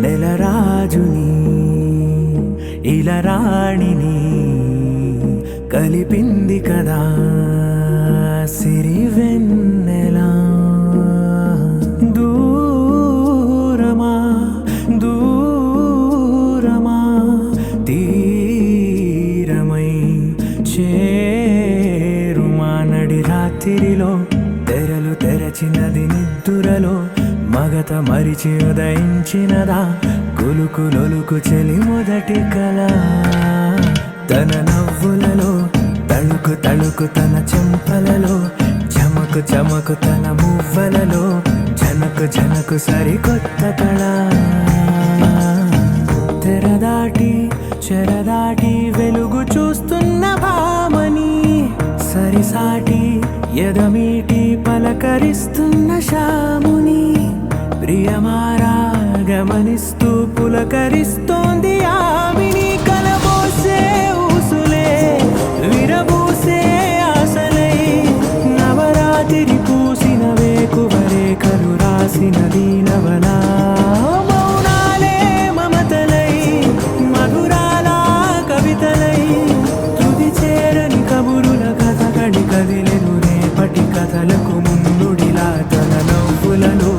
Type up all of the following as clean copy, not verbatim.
నెలరాజుని ఇలరాణిని కలిపింది కదా సిరివెన్నెలా. దూరమా దూరమా తీరమై చేరుమా నడి రాత్రిలో తెరలు తెరచినది నిద్దురలో మగత మరిచి ఉదయించినదా కులుకు లొలుకు చెలి మొదటి కళ. తన నవ్వులలో తళుకు తళుకు తన చెంపలలో చమకు చమకు తన మువ్వలలో జనకు జనకు సరికొత్త కళ. తెరదాటి చెరదాటి వెలుగు చూస్తున్న భామని సరిసాటి ఎదమీటి పలకరిస్తున్న శాముని ప్రియమారా గమనిస్తూ పులకరిస్తోంది ఆమెని. కలబోసే ఊసులే విరబూసే ఆశలై నవరాత్రి పూసిన వేకువరేఖలు రాసినది నవలా. మౌనాలే మమతలై మధురాల కవితలై తుది చేరని కబురుల కథ కడి కదిలెను రేపటి కథలకు ముందుడిలా. తన నవ్వులలో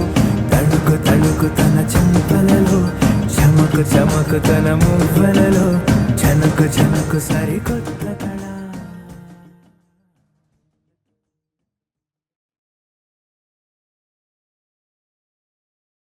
తళుకు తళుకు తన చెంపలలో చమకు చమకు తన మువ్వలలో జనకు జనకు సరికొత్త